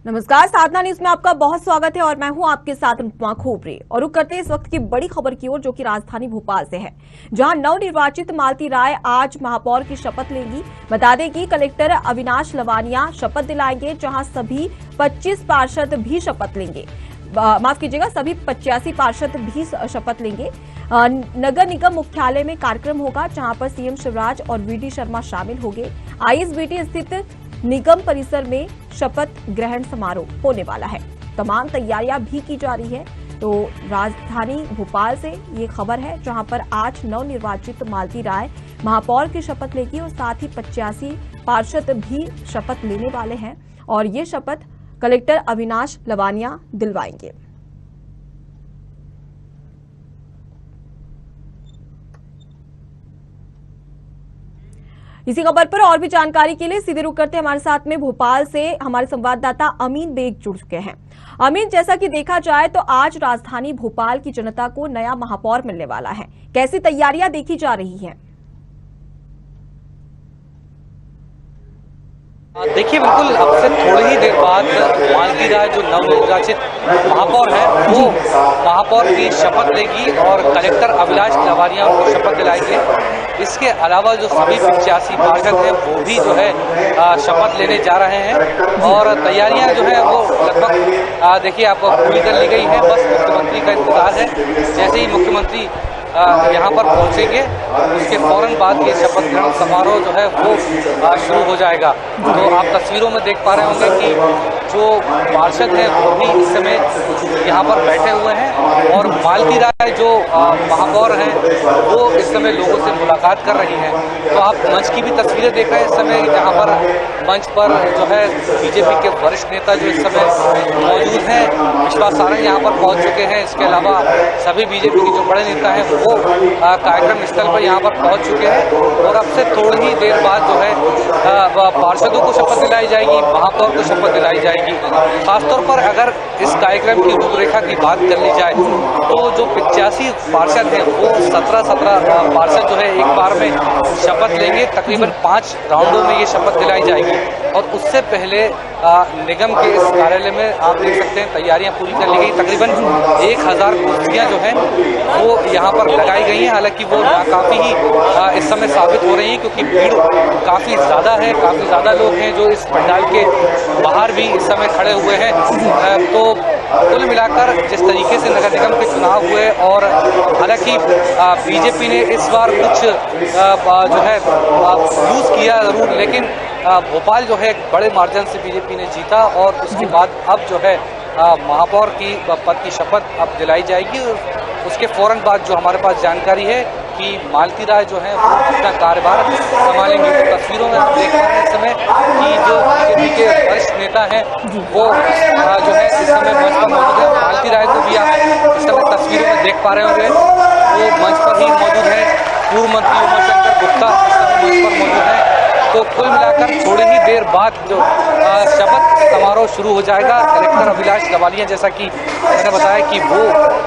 नमस्कार, साधना न्यूज में आपका बहुत स्वागत है और मैं हूं आपके साथ अनुपमा खोपरे। और रुक करते हैं इस वक्त की बड़ी खबर की ओर, जो कि राजधानी भोपाल से है, जहां नवनिर्वाचित मालती राय आज महापौर की शपथ लेंगी। बता दें कि कलेक्टर अविनाश लवानिया शपथ दिलाएंगे, जहां सभी 25 पार्षद भी शपथ लेंगे। माफ कीजिएगा, सभी 85 पार्षद भी शपथ लेंगे। नगर निगम मुख्यालय में कार्यक्रम होगा, जहां पर सीएम शिवराज और वीडी शर्मा शामिल होंगे। आईएसबीटी स्थित निगम परिसर में शपथ ग्रहण समारोह होने वाला है। तमाम तैयारियां भी की जा रही है। तो राजधानी भोपाल से ये खबर है, जहां पर आज नवनिर्वाचित मालती राय महापौर की शपथ लेगी और साथ ही 85 पार्षद भी शपथ लेने वाले हैं और ये शपथ कलेक्टर अविनाश लवानिया दिलवाएंगे। इसी खबर पर और भी जानकारी के लिए सीधे रुक करते हमारे साथ में भोपाल से हमारे संवाददाता अमीन बेग जुड़ चुके हैं। अमीन, जैसा कि देखा जाए तो आज राजधानी भोपाल की जनता को नया महापौर मिलने वाला है, कैसी तैयारियां देखी जा रही हैं? देखिए, बिल्कुल अब से थोड़ी ही देर बाद मालती राय जो नवनिर्वाचित महापौर है वो महापौर की शपथ लेगी और कलेक्टर अविनाश लवानिया उनको शपथ दिलाएंगे। इसके अलावा जो सभी 85 पार्षद हैं वो भी जो है शपथ लेने जा रहे हैं और तैयारियां जो है वो लगभग देखिए आपको पूरी कर ली गई है। बस मुख्यमंत्री का इंतजार है। जैसे ही मुख्यमंत्री यहाँ पर पहुंचेंगे उसके फौरन बाद ये शपथ ग्रहण समारोह जो है वो शुरू हो जाएगा। तो आप तस्वीरों में देख पा रहे होंगे कि जो पार्षद हैं वो भी इस समय यहाँ पर बैठे हुए हैं और मालती राय जो महापौर हैं वो इस समय लोगों से मुलाकात कर रही हैं। तो आप मंच की भी तस्वीरें देख रहे हैं इस समय, जहाँ पर मंच पर जो है बीजेपी के वरिष्ठ नेता जो इस समय मौजूद हैं, विश्वास सारंग यहाँ पर पहुँच चुके हैं। इसके अलावा सभी बीजेपी के जो बड़े नेता हैं वो कार्यक्रम स्थल पर यहाँ पर पहुंच चुके हैं और अब से थोड़ी ही देर बाद जो है पार्षदों को शपथ दिलाई जाएगी, महापौर को शपथ दिलाई जाएगी। खासतौर पर अगर इस कार्यक्रम की रूपरेखा की बात कर ली जाए तो जो 85 पार्षद हैं वो 17 पार्षद जो है एक बार में शपथ लेंगे। तकरीबन 5 राउंडों में ये शपथ दिलाई जाएगी और उससे पहले निगम के इस कार्यालय में आप देख सकते हैं तैयारियां पूरी कर ली गई। तकरीबन 1000 कुर्सियां जो हैं वो यहाँ पर लगाई गई हैं। हालांकि वो काफ़ी ही इस समय साबित हो रही हैं क्योंकि भीड़ काफ़ी ज़्यादा है, काफ़ी ज़्यादा लोग हैं जो इस पंडाल के बाहर भी इस समय खड़े हुए हैं। तो कुल मिलाकर जिस तरीके से नगर निगम के चुनाव हुए और हालांकि बीजेपी ने इस बार कुछ जो है लूज किया ज़रूर, लेकिन भोपाल जो है एक बड़े मार्जिन से बीजेपी ने जीता और उसके बाद अब जो है महापौर की पद की शपथ अब दिलाई जाएगी। उसके फौरन बाद जो हमारे पास जानकारी है कि मालती राय जो है वो अपना कार्यभार संभालेंगे। तो तस्वीरों में आप देख पा रहे हैं इस समय कि जो बीजेपी के वरिष्ठ नेता हैं वो जो है इस समय मंच पर मौजूद है। मालती राय को भी आप इस समय तस्वीरों में देख पा रहे होंगे, वो मंच पर ही मौजूद है। पूर्व मंत्री उमाशंकर गुप्ता इस समय मंच पर मौजूद है। तो कुल मिलाकर थोड़ी ही देर बाद जो शपथ समारोह शुरू हो जाएगा। कलेक्टर अविनाश लवानिया, जैसा कि मैंने बताया कि वो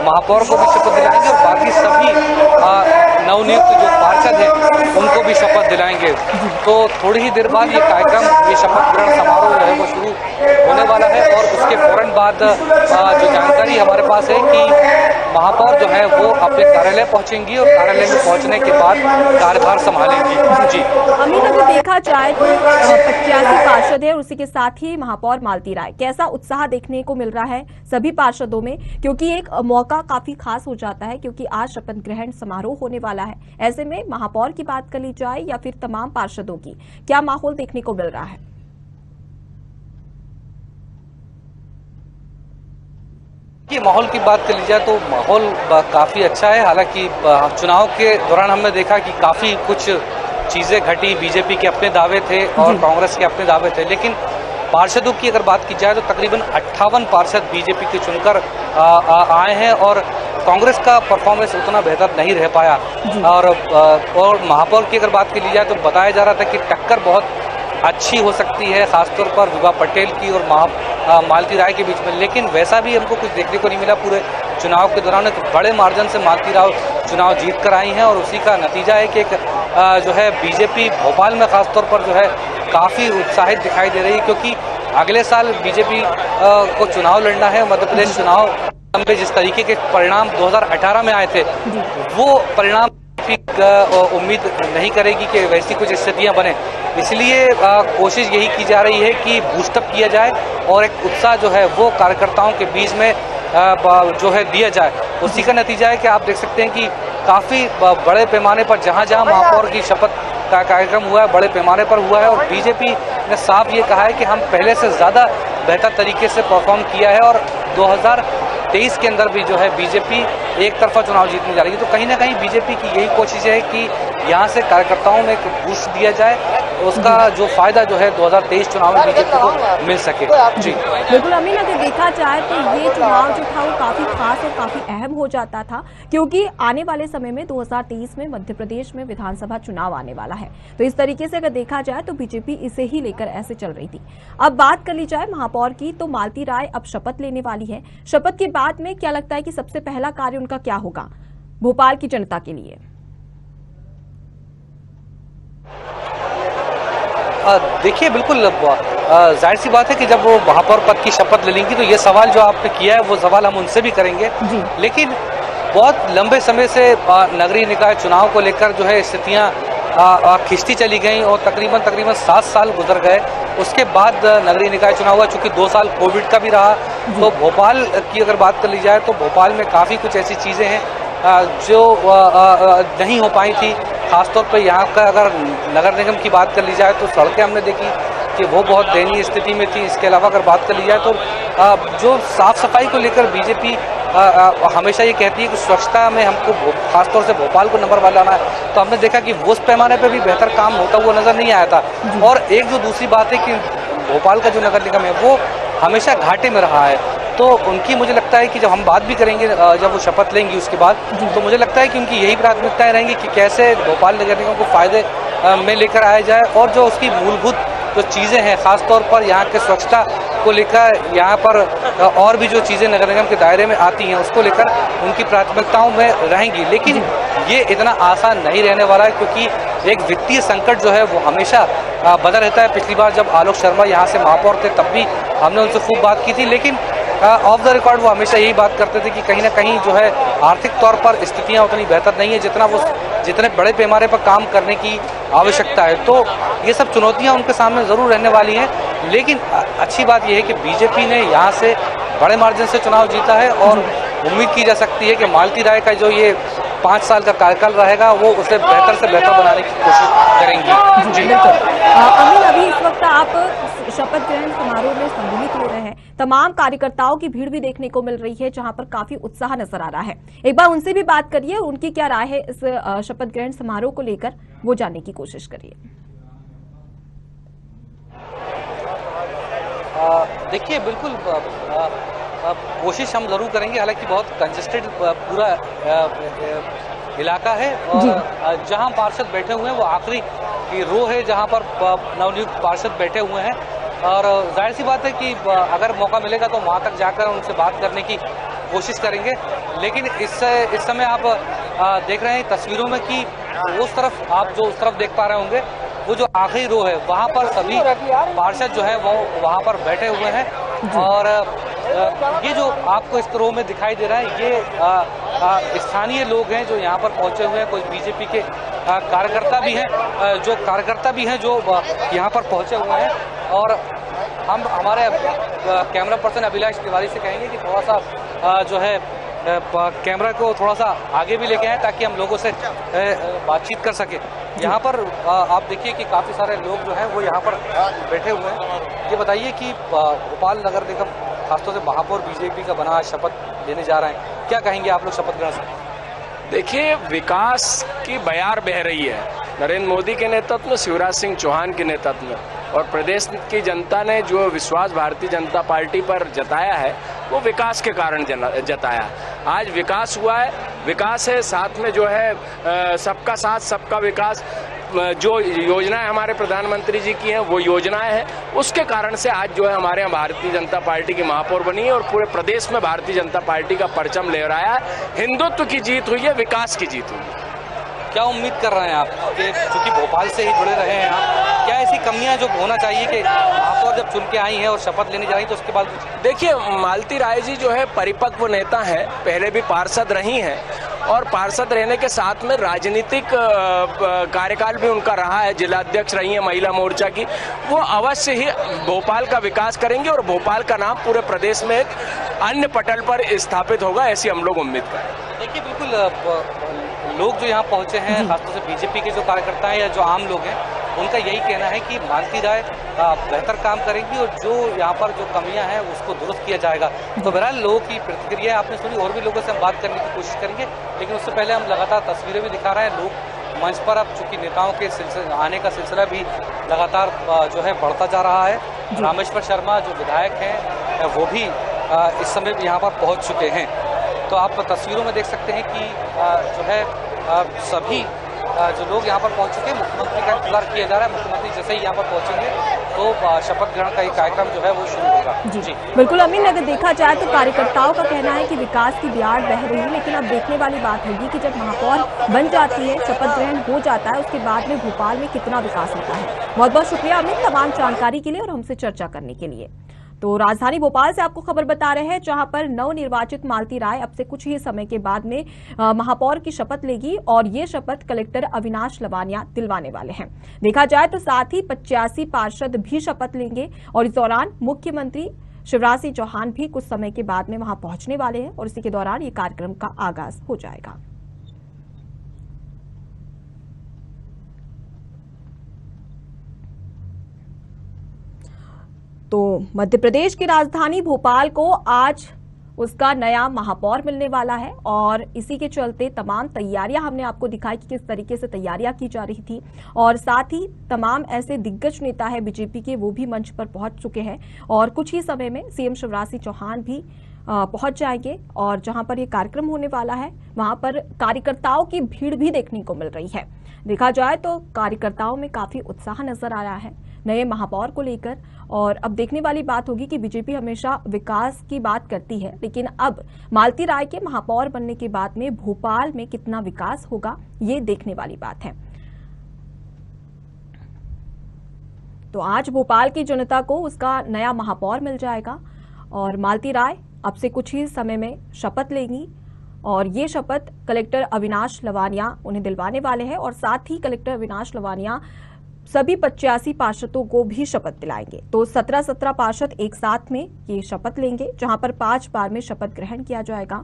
महापौर को भी शपथ दिलाएंगे और बाकी सभी नवनियुक्त जो पार्षद हैं उनको भी शपथ दिलाएंगे। तो थोड़ी ही देर बाद ये कार्यक्रम, ये शपथ ग्रहण समारोह जो है वो शुरू होने वाला है और उसके फौरन बाद जो जानकारी हमारे पास है कि महापौर जो है वो अपने कार्यालय पहुंचेंगी और कार्यालय में पहुंचने के बाद कार्यभार संभालेंगी। जी अमीन, अगर देखा जाए तो 85 पार्षद है, उसी के साथ ही महापौर मालती राय, कैसा उत्साह देखने को मिल रहा है सभी पार्षदों में, क्योंकि एक मौका काफी खास हो जाता है क्योंकि आज शपथ ग्रहण समारोह होने वाला है। ऐसे में महापौर की बात कर ली जाए या फिर तमाम पार्षदों की, क्या माहौल देखने को मिल रहा है? कि माहौल की बात कर ली जाए तो माहौल काफ़ी अच्छा है। हालांकि चुनाव के दौरान हमने देखा कि काफ़ी कुछ चीज़ें घटी, बीजेपी के अपने दावे थे और कांग्रेस के अपने दावे थे, लेकिन पार्षदों की अगर बात की जाए तो तकरीबन 58 पार्षद बीजेपी के चुनकर आए हैं और कांग्रेस का परफॉर्मेंस उतना बेहतर नहीं रह पाया। और महापौर की अगर बात की जाए तो बताया जा रहा था कि टक्कर बहुत अच्छी हो सकती है, खासतौर पर विभा पटेल की और मालती राय के बीच में, लेकिन वैसा भी हमको कुछ देखने को नहीं मिला पूरे चुनाव के दौरान। तो बड़े मार्जिन से मालती राय चुनाव जीत कर आई हैं और उसी का नतीजा है कि एक जो है बीजेपी भोपाल में खासतौर पर जो है काफ़ी उत्साहित दिखाई दे रही है, क्योंकि अगले साल बीजेपी को चुनाव लड़ना है। मध्य प्रदेश चुनाव में जिस तरीके के परिणाम 2018 में आए थे, वो परिणाम उम्मीद नहीं करेगी कि वैसी कुछ स्थितियां बने। इसलिए कोशिश यही की जा रही है कि बूस्टअप किया जाए और एक उत्साह जो है वो कार्यकर्ताओं के बीच में जो है दिया जाए। उसी का नतीजा है कि आप देख सकते हैं कि काफ़ी बड़े पैमाने पर जहां जहां महापौर की शपथ का कार्यक्रम हुआ है, बड़े पैमाने पर हुआ है और बीजेपी ने साफ ये कहा है कि हम पहले से ज़्यादा बेहतर तरीके से परफॉर्म किया है और 2023 के अंदर भी जो है बीजेपी एक तरफा चुनाव जीतने जा रही है। तो कहीं ना कहीं बीजेपी की यही कोशिश है कि यहाँ से कार्यकर्ताओं में एक बूस्ट दिया जाए, उसका जो फायदा जो है 2023 चुनाव में बीजेपी को मिल सके। जी बिल्कुल अमीन, अगर देखा जाए तो ये चुनाव जो था वो काफी खास और काफी अहम हो जाता था, क्योंकि आने वाले समय में 2023 में मध्य प्रदेश में विधानसभा चुनाव आने वाला है। तो इस तरीके से अगर देखा जाए तो बीजेपी इसे ही लेकर ऐसे चल रही थी। अब बात कर ली जाए महापौर की, तो मालती राय अब शपथ लेने वाली है। शपथ के बाद में क्या लगता है कि सबसे पहला कार्य उनका क्या होगा भोपाल की जनता के लिए? देखिए, बिल्कुल जाहिर सी बात है कि जब वो महापौर पद की शपथ ले लेंगी तो ये सवाल जो आपने किया है वो सवाल हम उनसे भी करेंगे। लेकिन बहुत लंबे समय से नगरीय निकाय चुनाव को लेकर जो है स्थितियां खिंचती चली गई और तकरीबन 7 साल गुजर गए। उसके बाद नगरीय निकाय चुनाव हुआ, चूंकि 2 साल कोविड का भी रहा। तो भोपाल की अगर बात कर ली जाए तो भोपाल में काफ़ी कुछ ऐसी चीज़ें हैं जो नहीं हो पाई थी। खासतौर पर यहाँ का अगर नगर निगम की बात कर ली जाए तो सड़कें हमने देखी कि वो बहुत दयनीय स्थिति में थी। इसके अलावा अगर बात कर ली जाए तो जो साफ सफाई को लेकर बीजेपी हमेशा ये कहती है कि स्वच्छता में हमको खासतौर से भोपाल को नंबर 1 लाना है, तो हमने देखा कि वो उस पैमाने पर भी बेहतर काम होता हुआ नजर नहीं आया था। और एक जो दूसरी बात है कि भोपाल का जो नगर निगम है वो हमेशा घाटे में रहा है। तो उनकी मुझे लगता है कि जब हम बात भी करेंगे, जब वो शपथ लेंगी उसके बाद, तो मुझे लगता है कि उनकी यही प्राथमिकताएं रहेंगी कि कैसे भोपाल नगर निगम को फायदे में लेकर आया जाए और जो उसकी मूलभूत जो चीज़ें हैं, खासतौर पर यहाँ के स्वच्छता को लेकर, यहाँ पर और भी जो चीज़ें नगर निगम के दायरे में आती हैं उसको लेकर उनकी प्राथमिकताओं में रहेंगी। लेकिन ये इतना आसान नहीं रहने वाला है, क्योंकि एक वित्तीय संकट जो है वो हमेशा बना रहता है। पिछली बार जब आलोक शर्मा यहाँ से महापौर थे तब भी हमने उनसे खूब बात की थी, लेकिन ऑफ द रिकॉर्ड वो हमेशा यही बात करते थे कि कहीं ना कहीं जो है आर्थिक तौर पर स्थितियाँ उतनी बेहतर नहीं है जितने बड़े पैमाने पर काम करने की आवश्यकता है। तो ये सब चुनौतियाँ उनके सामने ज़रूर रहने वाली हैं। लेकिन अच्छी बात यह है कि बीजेपी ने यहाँ से बड़े मार्जिन से चुनाव जीता है और उम्मीद की जा सकती है कि मालती राय का जो ये 5 साल का कार्यकाल रहेगा वो उसे बेहतर से बेहतर बनाने की कोशिश करेंगी। जी बिल्कुल अमीन, अभी इस वक्त आप शपथ ग्रहण समारोह में सम्मिलित हो रहे हैं। तमाम कार्यकर्ताओं की भीड़ भी देखने को मिल रही है, जहां पर काफी उत्साह नजर आ रहा है। एक बार उनसे भी बात करिए, उनकी क्या राय है इस शपथ ग्रहण समारोह को लेकर, वो जानने की कोशिश करिए। देखिए, बिल्कुल कोशिश हम जरूर करेंगे। हालांकि बहुत कंजेस्टेड पूरा इलाका है और जहां पार्षद बैठे हुए हैं वो आखिरी की रो है जहां पर नवनियुक्त पार्षद बैठे हुए हैं। और जाहिर सी बात है कि अगर मौका मिलेगा तो वहां तक जाकर उनसे बात करने की कोशिश करेंगे। लेकिन इस समय आप देख रहे हैं तस्वीरों में कि उस तरफ देख पा रहे होंगे, वो जो आखिरी रो है वहां पर सभी पार्षद जो है वो वहां पर बैठे हुए हैं। और ये जो आपको इस रो में दिखाई दे रहा है ये स्थानीय लोग हैं जो यहाँ पर पहुंचे हुए हैं। कुछ बीजेपी के कार्यकर्ता भी हैं जो यहाँ पर पहुंचे हुए हैं। और हम हमारे कैमरा पर्सन अभिलाष तिवारी से कहेंगे कि थोड़ा सा जो है कैमरा को थोड़ा सा आगे भी लेके आए ताकि हम लोगों से बातचीत कर सके। यहाँ पर आप देखिए कि काफ़ी सारे लोग जो हैं वो यहाँ पर बैठे हुए हैं। ये बताइए कि भोपाल नगर निगम खासतौर से महापौर बीजेपी का बना शपथ लेने जा रहे हैं, क्या कहेंगे आप लोग शपथ ग्रहण से? देखिए, विकास की बयार बह रही है नरेंद्र मोदी के नेतृत्व में, शिवराज सिंह चौहान के नेतृत्व में, और प्रदेश की जनता ने जो विश्वास भारतीय जनता पार्टी पर जताया है वो विकास के कारण जताया। आज विकास हुआ है, विकास है, साथ में जो है सबका साथ सबका विकास, जो योजनाएं हमारे प्रधानमंत्री जी की हैं वो योजनाएं हैं, उसके कारण से आज जो है हमारे यहाँ भारतीय जनता पार्टी की महापौर बनी है और पूरे प्रदेश में भारतीय जनता पार्टी का परचम लहराया है। हिंदुत्व की जीत हुई है, विकास की जीत हुई है। क्या उम्मीद कर रहे हैं आप कि चूंकि भोपाल से ही जुड़े रहे हैं आप, क्या ऐसी कमियां जो होना चाहिए कि महापौर जब चुन के आई हैं और शपथ लेने जा रही तो उसके बाद? देखिए, मालती राय जी जो है परिपक्व नेता हैं, पहले भी पार्षद रही हैं और पार्षद रहने के साथ में राजनीतिक कार्यकाल भी उनका रहा है, जिलाध्यक्ष रही हैं महिला मोर्चा की। वो अवश्य ही भोपाल का विकास करेंगे और भोपाल का नाम पूरे प्रदेश में एक अन्य पटल पर स्थापित होगा, ऐसी हम लोग उम्मीद करें। देखिए, बिल्कुल लोग जो यहाँ पहुंचे हैं, खासतौर से बीजेपी के जो कार्यकर्ता हैं या जो आम लोग हैं, उनका यही कहना है कि मालती राय बेहतर काम करेंगी और जो यहाँ पर जो कमियां हैं उसको दुरुस्त किया जाएगा। तो बहरहाल लोगों की प्रतिक्रिया आपने सुनी, और भी लोगों से हम बात करने की कोशिश करेंगे, लेकिन उससे पहले हम लगातार तस्वीरें भी दिखा रहे हैं। लोग मंच पर अब चूंकि नेताओं के आने का सिलसिला भी लगातार जो है बढ़ता जा रहा है। रामेश्वर शर्मा जो विधायक हैं वो भी इस समय भी यहाँ पर पहुँच चुके हैं। तो आप तस्वीरों में देख सकते हैं कि जो है सभी जो लोग यहाँ पर पहुँच चुके हैं, मुख्यमंत्री का इंतजार किया जा रहा है। मुख्यमंत्री जैसे ही यहाँ पर पहुँचेंगे तो शपथ ग्रहण का ये कार्यक्रम जो है वो शुरू होगा। जी बिल्कुल अमीन, अगर देखा जाए तो कार्यकर्ताओं का कहना है कि विकास की ब्याड़ बह रही है, लेकिन अब देखने वाली बात होगी कि जब महापौर बन जाती है, शपथ ग्रहण हो जाता है, उसके बाद में भोपाल में कितना विकास होता है। बहुत बहुत शुक्रिया अमीन तमाम जानकारी के लिए और हमसे चर्चा करने के लिए। तो राजधानी भोपाल से आपको खबर बता रहे हैं, जहां पर नवनिर्वाचित मालती राय अब से कुछ ही समय के बाद में महापौर की शपथ लेगी और ये शपथ कलेक्टर अविनाश लवानिया दिलवाने वाले हैं। देखा जाए तो साथ ही 85 पार्षद भी शपथ लेंगे और इस दौरान मुख्यमंत्री शिवराज सिंह चौहान भी कुछ समय के बाद में वहां पहुंचने वाले हैं और इसी के दौरान ये कार्यक्रम का आगाज हो जाएगा। तो मध्य प्रदेश की राजधानी भोपाल को आज उसका नया महापौर मिलने वाला है और इसी के चलते तमाम तैयारियां हमने आपको दिखाई कि किस तरीके से तैयारियां की जा रही थी और साथ ही तमाम ऐसे दिग्गज नेता है बीजेपी के, वो भी मंच पर पहुंच चुके हैं और कुछ ही समय में सीएम शिवराज सिंह चौहान भी पहुंच जाएंगे और जहां पर ये कार्यक्रम होने वाला है वहां पर कार्यकर्ताओं की भीड़ भी देखने को मिल रही है। देखा जाए तो कार्यकर्ताओं में काफी उत्साह नजर आ रहा है नए महापौर को लेकर और अब देखने वाली बात होगी कि बीजेपी हमेशा विकास की बात करती है, लेकिन अब मालती राय के महापौर बनने के बाद में भोपाल में कितना विकास होगा ये देखने वाली बात है। तो आज भोपाल की जनता को उसका नया महापौर मिल जाएगा और मालती राय अब से कुछ ही समय में शपथ लेंगी और ये शपथ कलेक्टर अविनाश लवानिया उन्हें दिलवाने वाले हैं और साथ ही कलेक्टर अविनाश लवानिया सभी 85 पार्षदों को भी शपथ दिलाएंगे। तो 17 पार्षद एक साथ में ये शपथ लेंगे, जहां पर 5 बार में शपथ ग्रहण किया जाएगा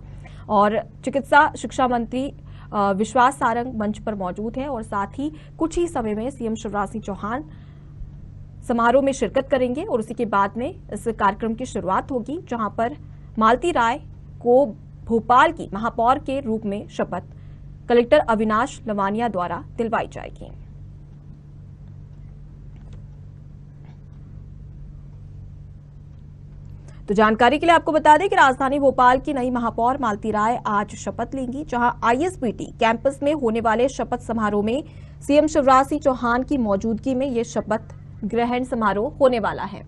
और चिकित्सा शिक्षा मंत्री विश्वास सारंग मंच पर मौजूद है और साथ ही कुछ ही समय में सीएम शिवराज सिंह चौहान समारोह में शिरकत करेंगे और उसी के बाद में इस कार्यक्रम की शुरुआत होगी, जहां पर मालती राय को भोपाल की महापौर के रूप में शपथ कलेक्टर अविनाश लवानिया द्वारा दिलवाई जाएगी। तो जानकारी के लिए आपको बता दें कि राजधानी भोपाल की नई महापौर मालती राय आज शपथ लेंगी, जहां आईएसबीटी कैंपस में होने वाले शपथ समारोह में सीएम शिवराज सिंह चौहान की मौजूदगी में यह शपथ ग्रहण समारोह होने वाला है।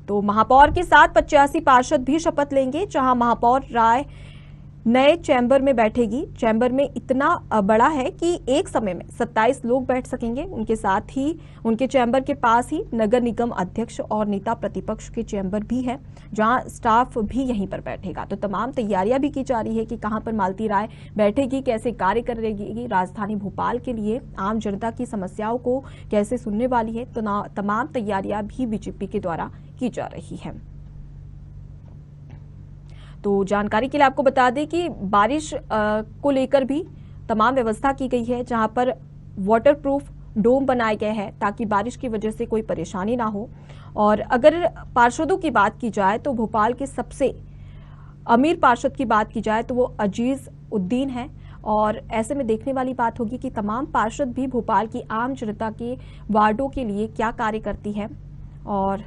तो महापौर के साथ 85 पार्षद भी शपथ लेंगे, जहां महापौर राय नए चैम्बर में बैठेगी। चैम्बर में इतना बड़ा है कि एक समय में 27 लोग बैठ सकेंगे। उनके साथ ही उनके चैम्बर के पास ही नगर निगम अध्यक्ष और नेता प्रतिपक्ष के चैम्बर भी है, जहां स्टाफ भी यहीं पर बैठेगा। तो तमाम तैयारियां भी की जा रही है कि कहां पर मालती राय बैठेगी, कैसे कार्य करेगी, राजधानी भोपाल के लिए आम जनता की समस्याओं को कैसे सुनने वाली है। तो तमाम तैयारियां भी बीजेपी के द्वारा की जा रही है। तो जानकारी के लिए आपको बता दें कि बारिश को लेकर भी तमाम व्यवस्था की गई है, जहां पर वाटरप्रूफ डोम बनाए गए हैं ताकि बारिश की वजह से कोई परेशानी ना हो। और अगर पार्षदों की बात की जाए तो भोपाल के सबसे अमीर पार्षद की बात की जाए तो वो अजीज उद्दीन है और ऐसे में देखने वाली बात होगी कि तमाम पार्षद भी भोपाल की आम जनता के वार्डों के लिए क्या कार्य करती है और